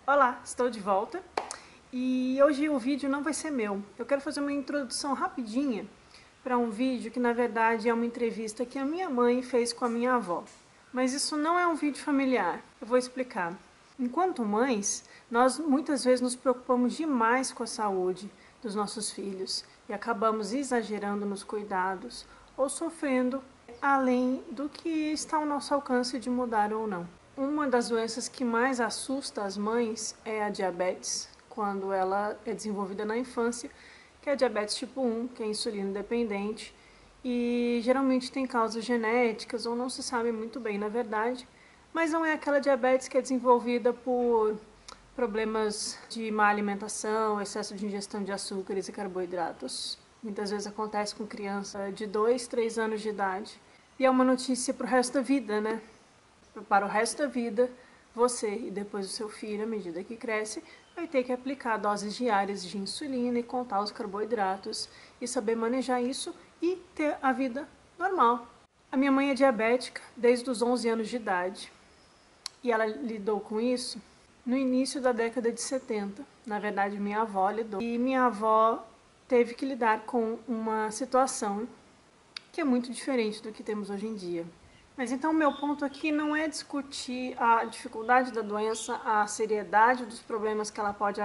Olá, estou de volta e hoje o vídeo não vai ser meu. Eu quero fazer uma introdução rapidinha para um vídeo que na verdade é uma entrevista que a minha mãe fez com a minha avó. Mas isso não é um vídeo familiar, eu vou explicar. Enquanto mães, nós muitas vezes nos preocupamos demais com a saúde dos nossos filhos e acabamos exagerando nos cuidados ou sofrendo além do que está ao nosso alcance de mudar ou não. Uma das doenças que mais assusta as mães é a diabetes, quando ela é desenvolvida na infância, que é a diabetes tipo 1, que é insulina dependente, e geralmente tem causas genéticas ou não se sabe muito bem na verdade, mas não é aquela diabetes que é desenvolvida por problemas de má alimentação, excesso de ingestão de açúcares e carboidratos. Muitas vezes acontece com criança de 2, 3 anos de idade. E é uma notícia para o resto da vida, né? Para o resto da vida, você e depois o seu filho, à medida que cresce, vai ter que aplicar doses diárias de insulina e contar os carboidratos e saber manejar isso e ter a vida normal. A minha mãe é diabética desde os 11 anos de idade e ela lidou com isso no início da década de 70. Na verdade, minha avó lidou. E minha avó teve que lidar com uma situação que é muito diferente do que temos hoje em dia. Mas então o meu ponto aqui não é discutir a dificuldade da doença, a seriedade dos problemas que ela pode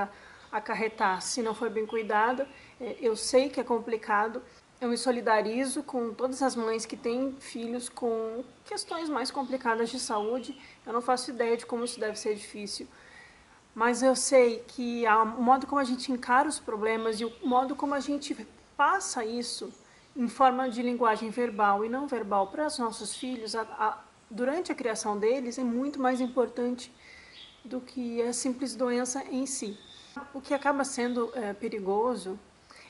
acarretar se não for bem cuidada. Eu sei que é complicado, eu me solidarizo com todas as mães que têm filhos com questões mais complicadas de saúde. Eu não faço ideia de como isso deve ser difícil. Mas eu sei que o modo como a gente encara os problemas e o modo como a gente passa isso em forma de linguagem verbal e não verbal para os nossos filhos durante a criação deles é muito mais importante do que a simples doença em si. O que acaba sendo perigoso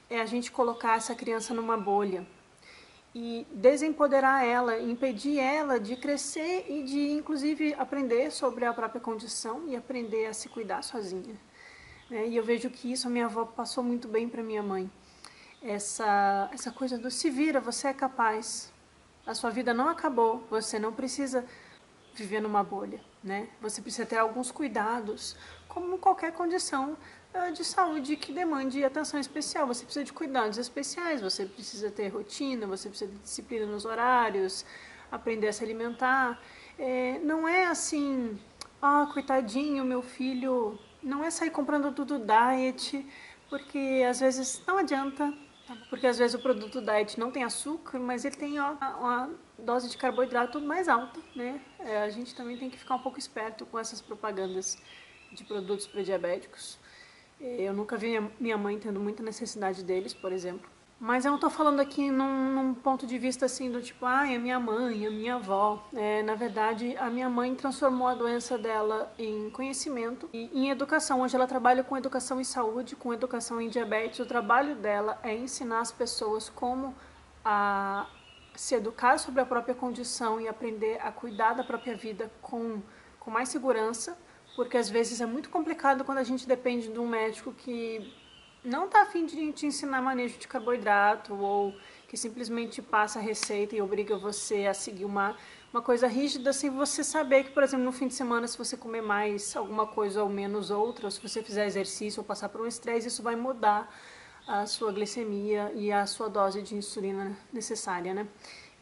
é a gente colocar essa criança numa bolha e desempoderar ela, impedir ela de crescer e de, inclusive, aprender sobre a própria condição e aprender a se cuidar sozinha. E eu vejo que isso a minha avó passou muito bem para minha mãe. Essa coisa do se vira, você é capaz. A sua vida não acabou, você não precisa viver numa bolha, né? Você precisa ter alguns cuidados, como qualquer condição de saúde que demande atenção especial. Você precisa de cuidados especiais, você precisa ter rotina, você precisa de disciplina nos horários, aprender a se alimentar. Não é assim, coitadinho, meu filho, não é sair comprando tudo diet, porque às vezes não adianta, porque às vezes o produto diet não tem açúcar, mas ele tem uma dose de carboidrato mais alta, né? A gente também tem que ficar um pouco esperto com essas propagandas de produtos pré-diabéticos. Eu nunca vi minha mãe tendo muita necessidade deles, por exemplo. Mas eu não estou falando aqui num ponto de vista assim do tipo, é minha mãe, a minha avó. Na verdade, a minha mãe transformou a doença dela em conhecimento e em educação. Hoje ela trabalha com educação em saúde, com educação em diabetes. O trabalho dela é ensinar as pessoas como se educar sobre a própria condição e aprender a cuidar da própria vida com mais segurança, porque às vezes é muito complicado quando a gente depende de um médico que não está a fim de te ensinar manejo de carboidrato ou que simplesmente passa a receita e obriga você a seguir uma coisa rígida sem você saber que, por exemplo, no fim de semana, se você comer mais alguma coisa ou menos outra, ou se você fizer exercício ou passar por um estresse, isso vai mudar a sua glicemia e a sua dose de insulina necessária, né?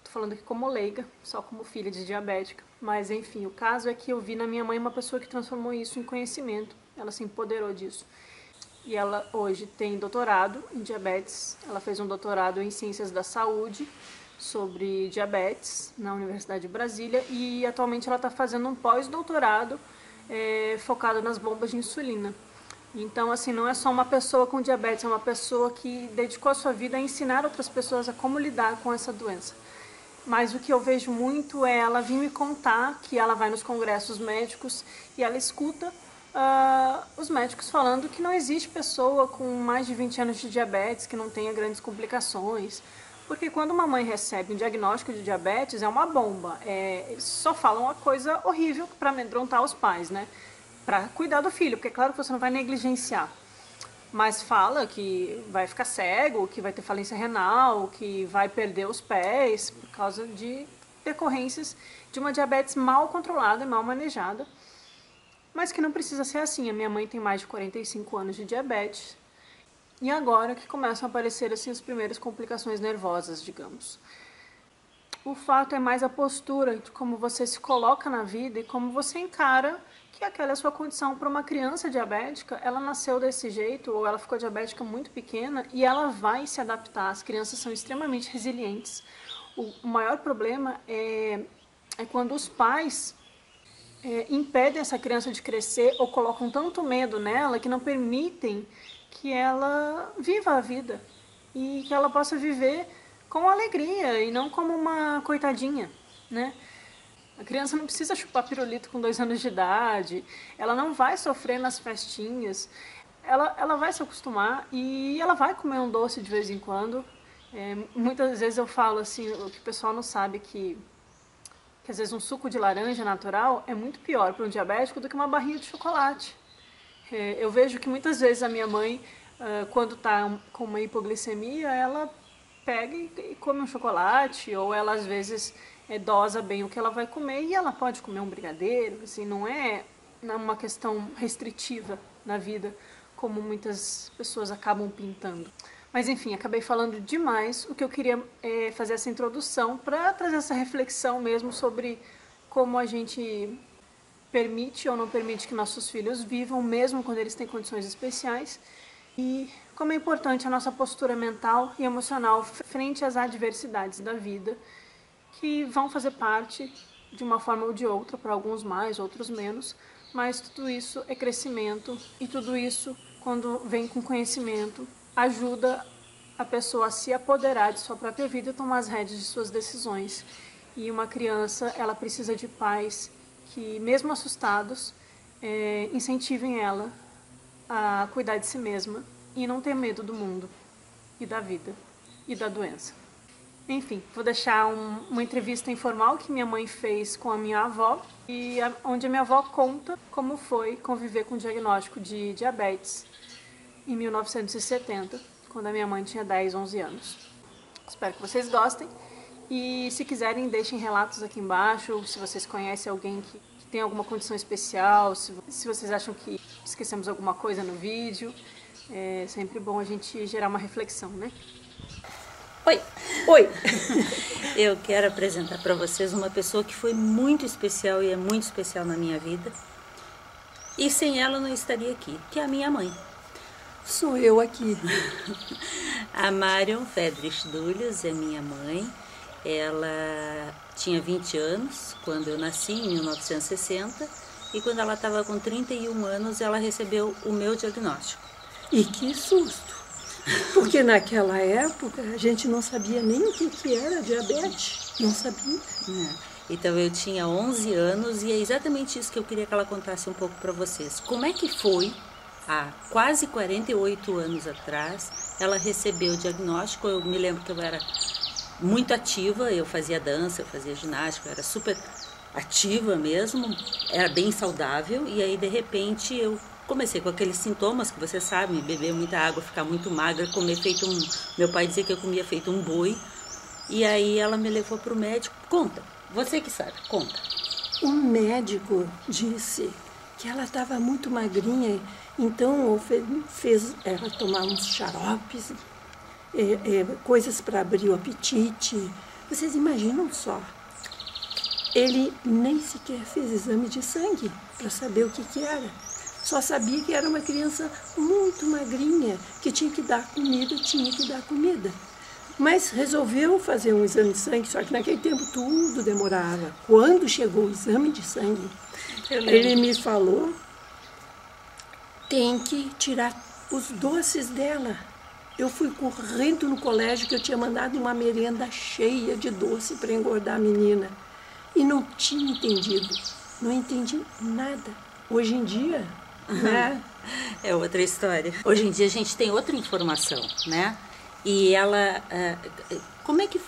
Tô falando aqui como leiga, só como filha de diabética, mas enfim, o caso é que eu vi na minha mãe uma pessoa que transformou isso em conhecimento, ela se empoderou disso. E ela hoje tem doutorado em diabetes, ela fez um doutorado em ciências da saúde sobre diabetes na Universidade de Brasília e atualmente ela está fazendo um pós-doutorado focado nas bombas de insulina. Então, assim, não é só uma pessoa com diabetes, é uma pessoa que dedicou a sua vida a ensinar outras pessoas a como lidar com essa doença. Mas o que eu vejo muito é ela vir me contar que ela vai nos congressos médicos e ela escuta os médicos falando que não existe pessoa com mais de 20 anos de diabetes que não tenha grandes complicações. Porque quando uma mãe recebe um diagnóstico de diabetes, é uma bomba. Eles só falam uma coisa horrível para amedrontar os pais, né? Para cuidar do filho, porque é claro que você não vai negligenciar. Mas fala que vai ficar cego, que vai ter falência renal, que vai perder os pés por causa de decorrências de uma diabetes mal controlada e mal manejada. mas que não precisa ser assim. A minha mãe tem mais de 45 anos de diabetes e agora que começam a aparecer assim, as primeiras complicações nervosas, digamos. O fato é mais a postura de como você se coloca na vida e como você encara que aquela é a sua condição. Para uma criança diabética, ela nasceu desse jeito ou ela ficou diabética muito pequena e ela vai se adaptar. As crianças são extremamente resilientes. O maior problema é quando os pais impedem essa criança de crescer ou colocam tanto medo nela que não permitem que ela viva a vida e que ela possa viver com alegria e não como uma coitadinha, né? A criança não precisa chupar pirulito com 2 anos de idade, ela não vai sofrer nas festinhas, ela vai se acostumar e ela vai comer um doce de vez em quando. Muitas vezes eu falo assim, o que o pessoal não sabe que às vezes um suco de laranja natural é muito pior para um diabético do que uma barrinha de chocolate. Eu vejo que muitas vezes a minha mãe, quando está com uma hipoglicemia, ela pega e come um chocolate, ou ela às vezes dosa bem o que ela vai comer e ela pode comer um brigadeiro, assim, não é uma questão restritiva na vida, como muitas pessoas acabam pintando. Mas enfim, acabei falando demais. O que eu queria é fazer essa introdução para trazer essa reflexão mesmo sobre como a gente permite ou não permite que nossos filhos vivam, mesmo quando eles têm condições especiais, e como é importante a nossa postura mental e emocional frente às adversidades da vida, que vão fazer parte de uma forma ou de outra, para alguns mais, outros menos, mas tudo isso é crescimento e tudo isso, quando vem com conhecimento, ajuda a pessoa a se apoderar de sua própria vida e tomar as rédeas de suas decisões. E uma criança, ela precisa de pais que, mesmo assustados, incentivem ela a cuidar de si mesma e não ter medo do mundo e da vida e da doença. Enfim, vou deixar uma entrevista informal que minha mãe fez com a minha avó, e onde a minha avó conta como foi conviver com o diagnóstico de diabetes em 1970, quando a minha mãe tinha 10, 11 anos. Espero que vocês gostem e, se quiserem, deixem relatos aqui embaixo, se vocês conhecem alguém que tem alguma condição especial, se vocês acham que esquecemos alguma coisa no vídeo. É sempre bom a gente gerar uma reflexão, né? Oi! Eu quero apresentar para vocês uma pessoa que foi muito especial e é muito especial na minha vida. E sem ela eu não estaria aqui, que é a minha mãe. Sou eu aqui. A Marion Fedrich Dulles é minha mãe. Ela tinha 20 anos quando eu nasci, em 1960. E quando ela estava com 31 anos, ela recebeu o meu diagnóstico. E que susto! Porque naquela época a gente não sabia nem o que era diabetes. Não sabia. Então eu tinha 11 anos e é exatamente isso que eu queria que ela contasse um pouco para vocês. Como é que foi, há quase 48 anos atrás, ela recebeu o diagnóstico? Eu me lembro que eu era muito ativa, eu fazia dança, eu fazia ginástica, eu era super ativa mesmo, era bem saudável, e aí de repente eu comecei com aqueles sintomas que você sabe, beber muita água, ficar muito magra, comer feito um... Meu pai dizia que eu comia feito um boi. E aí ela me levou para o médico. Conta, você que sabe, conta. O médico disse que ela estava muito magrinha, então fez ela tomar uns xaropes, coisas para abrir o apetite. Vocês imaginam só? Ele nem sequer fez exame de sangue para saber o que era. Só sabia que era uma criança muito magrinha, que tinha que dar comida. Mas resolveu fazer um exame de sangue, só que naquele tempo tudo demorava. Quando chegou o exame de sangue, ele me falou, tem que tirar os doces dela. Eu fui correndo no colégio, que eu tinha mandado uma merenda cheia de doce para engordar a menina. E não tinha entendido, não entendi nada. Hoje em dia... É outra história. Hoje em dia a gente tem outra informação, né? E ela, como é que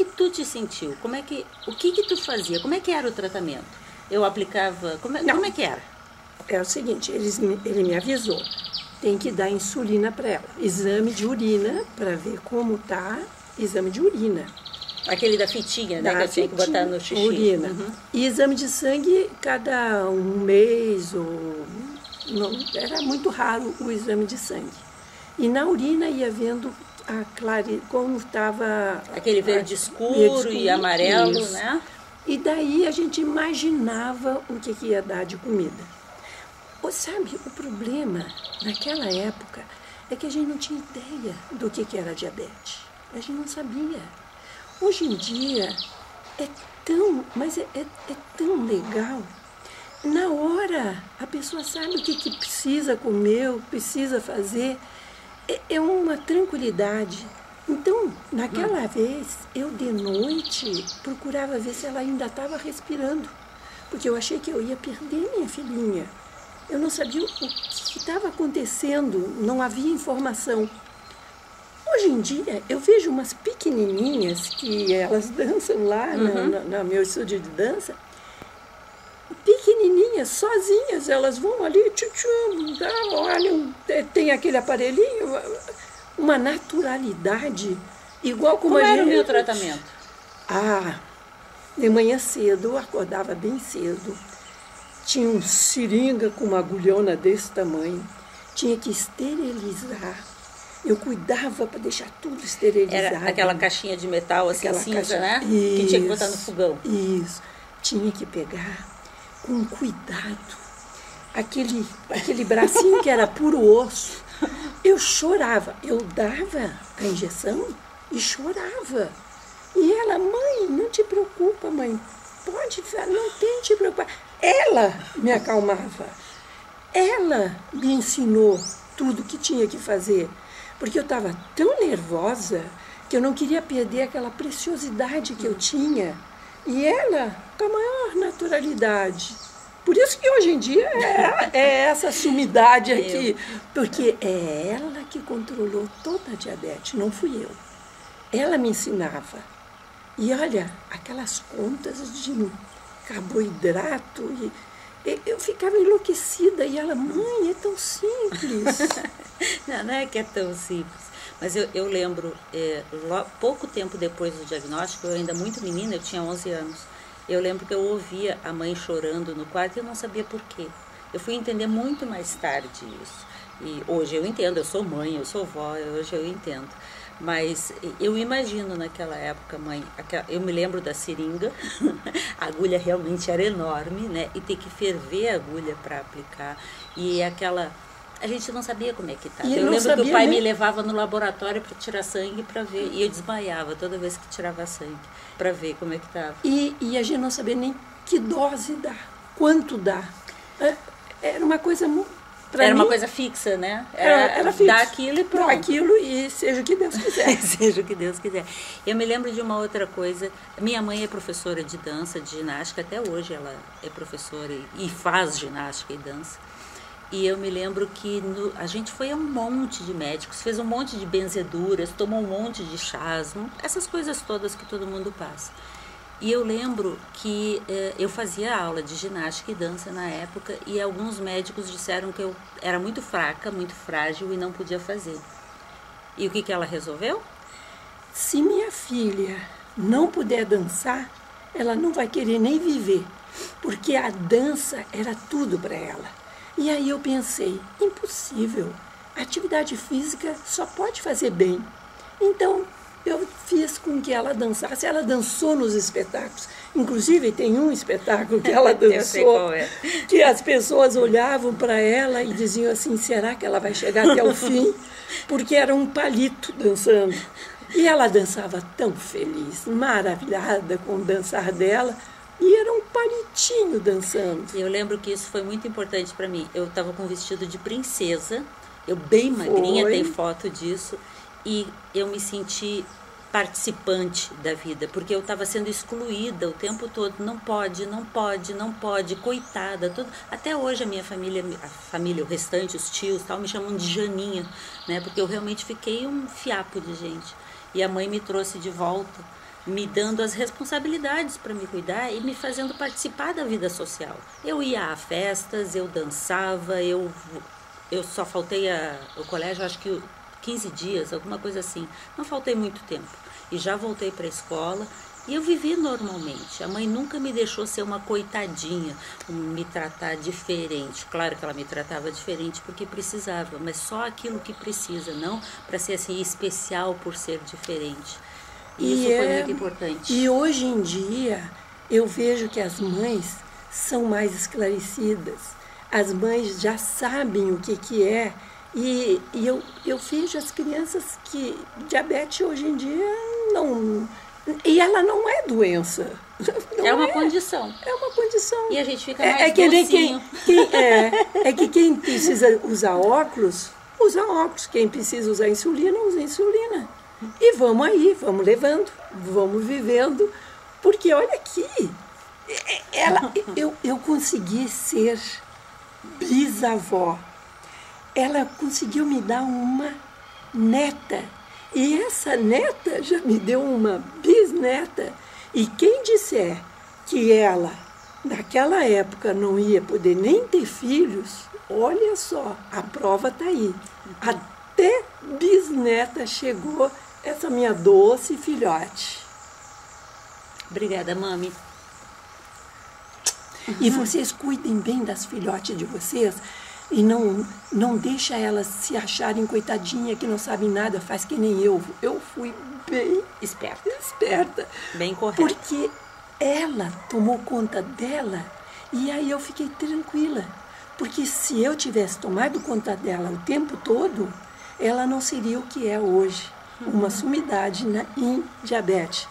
tu te sentiu? O que tu fazia? Como é que era o tratamento? Eu aplicava, como é que era? É o seguinte, ele me avisou, tem que dar insulina para ela, exame de urina para ver como tá, exame de urina. Aquele da fitinha, né? Que eu tinha que botar no xixi. Urina. E exame de sangue cada um mês, ou não, era muito raro o exame de sangue. E na urina ia vendo a como estava... Aquele verde escuro e amarelo, isso. né? E daí a gente imaginava o que ia dar de comida. Sabe, o problema naquela época é que a gente não tinha ideia do que era diabetes. A gente não sabia. Hoje em dia é tão legal. Na hora a pessoa sabe o que precisa comer, o que precisa fazer. É uma tranquilidade. Então, naquela vez, eu de noite procurava ver se ela ainda estava respirando, porque eu achei que eu ia perder minha filhinha. Eu não sabia o que estava acontecendo, não havia informação. Hoje em dia, eu vejo umas pequenininhas que elas dançam lá no meu estúdio de dança, pequenininhas, sozinhas, elas vão ali, olham, tem aquele aparelhinho, uma naturalidade, igual como a gente... Como era o meu tratamento? De manhã cedo, eu acordava bem cedo, tinha um seringa com uma agulhona desse tamanho, tinha que esterilizar, eu cuidava para deixar tudo esterilizado. Era aquela caixinha de metal assim, aquela cinza, né? Isso, que tinha que botar no fogão. Isso, tinha que pegar com cuidado, aquele bracinho que era puro osso. Eu chorava, eu dava a injeção e chorava. E ela, mãe, não te preocupa, mãe, não tem que te preocupar. Ela me acalmava, ela me ensinou tudo que tinha que fazer, porque eu estava tão nervosa que eu não queria perder aquela preciosidade que eu tinha. E ela, com a maior naturalidade. Por isso que hoje em dia é essa sumidade aqui, porque é ela que controlou toda a diabetes, não fui eu. Ela me ensinava. E olha, aquelas contas de carboidrato, eu ficava enlouquecida e ela, mãe, é tão simples. Não é que é tão simples. Mas eu lembro, pouco tempo depois do diagnóstico, eu ainda muito menina, eu tinha 11 anos, eu lembro que eu ouvia a mãe chorando no quarto e eu não sabia por quê. Eu fui entender muito mais tarde isso. E hoje eu entendo, eu sou mãe, eu sou vó, hoje eu entendo. Mas eu imagino naquela época, mãe, eu me lembro da seringa, a agulha realmente era enorme, né? E ter que ferver a agulha para aplicar. E a gente não sabia como é que estava. Eu lembro que o pai me levava no laboratório para tirar sangue para ver. E eu desmaiava toda vez que tirava sangue, para ver como é que estava. E a gente não sabia nem que dose dá, quanto dá. Era uma coisa... Era uma coisa fixa, né? Era fixa. Dá aquilo e pronto. Dá aquilo e seja o que Deus quiser. Seja o que Deus quiser. Eu me lembro de uma outra coisa. Minha mãe é professora de dança, de ginástica. Até hoje ela é professora e faz ginástica e dança. E eu me lembro que a gente foi a um monte de médicos, fez um monte de benzeduras, tomou um monte de chás, essas coisas todas que todo mundo passa. E eu lembro que eu fazia aula de ginástica e dança na época e alguns médicos disseram que eu era muito fraca, muito frágil e não podia fazer. E o que ela resolveu? Se minha filha não puder dançar, ela não vai querer nem viver, porque a dança era tudo para ela. E aí eu pensei, impossível, a atividade física só pode fazer bem. Então, eu fiz com que ela dançasse. Ela dançou nos espetáculos. Inclusive, tem um espetáculo que ela dançou, que as pessoas olhavam para ela e diziam assim, será que ela vai chegar até o fim? Porque era um palito dançando. E ela dançava tão feliz, maravilhada com o dançar dela. E era um palitinho dançando. Eu lembro que isso foi muito importante para mim. Eu estava com um vestido de princesa, eu bem magrinha, tem foto disso. E eu me senti participante da vida, porque eu estava sendo excluída o tempo todo. Não pode, não pode, não pode, coitada. Tudo. Até hoje a família, o restante, os tios, tal, me chamam de Janinha, né? Porque eu realmente fiquei um fiapo de gente. E a mãe me trouxe de volta, me dando as responsabilidades para me cuidar e me fazendo participar da vida social. Eu ia a festas, eu dançava, eu só faltei ao colégio, acho que 15 dias, alguma coisa assim. Não faltei muito tempo. e já voltei para a escola. E eu vivi normalmente. A mãe nunca me deixou ser uma coitadinha, me tratar diferente. Claro que ela me tratava diferente porque precisava, mas só aquilo que precisa, não para ser assim especial por ser diferente. E isso foi muito importante. E hoje em dia eu vejo que as mães são mais esclarecidas. As mães já sabem o que é. E eu vejo as crianças que diabetes hoje em dia não... E ela não é doença. É uma condição. É uma condição. E a gente fica mais docinho. Que quem precisa usar óculos, usa óculos. Quem precisa usar insulina, usa insulina. E vamos aí, vamos levando, vamos vivendo. Porque olha aqui, eu consegui ser bisavó. Ela conseguiu me dar uma neta. E essa neta já me deu uma bisneta. E quem disser que ela, naquela época, não ia poder nem ter filhos, olha só, a prova está aí. Até bisneta chegou essa minha doce filhote. Obrigada, mami. E vocês cuidem bem das filhotes de vocês. E não deixa elas se acharem coitadinha, que não sabem nada, faz que nem eu. Eu fui bem esperta. Bem correta. Porque ela tomou conta dela e aí eu fiquei tranquila. Porque se eu tivesse tomado conta dela o tempo todo, ela não seria o que é hoje. Uma sumidade em diabetes.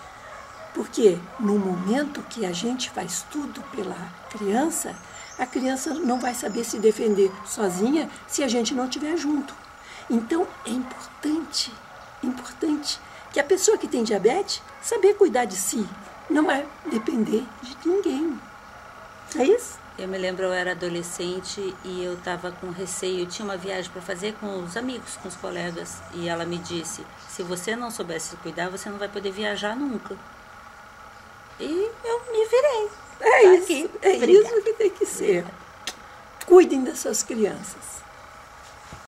Porque no momento que a gente faz tudo pela criança, a criança não vai saber se defender sozinha se a gente não estiver junto. Então, é importante que a pessoa que tem diabetes saber cuidar de si, não vai depender de ninguém. É isso? Eu me lembro, eu era adolescente e eu estava com receio, eu tinha uma viagem para fazer com os amigos, com os colegas, e ela me disse, se você não soubesse cuidar, você não vai poder viajar nunca. E eu me virei. É isso que tem que ser. Cuidem das suas crianças.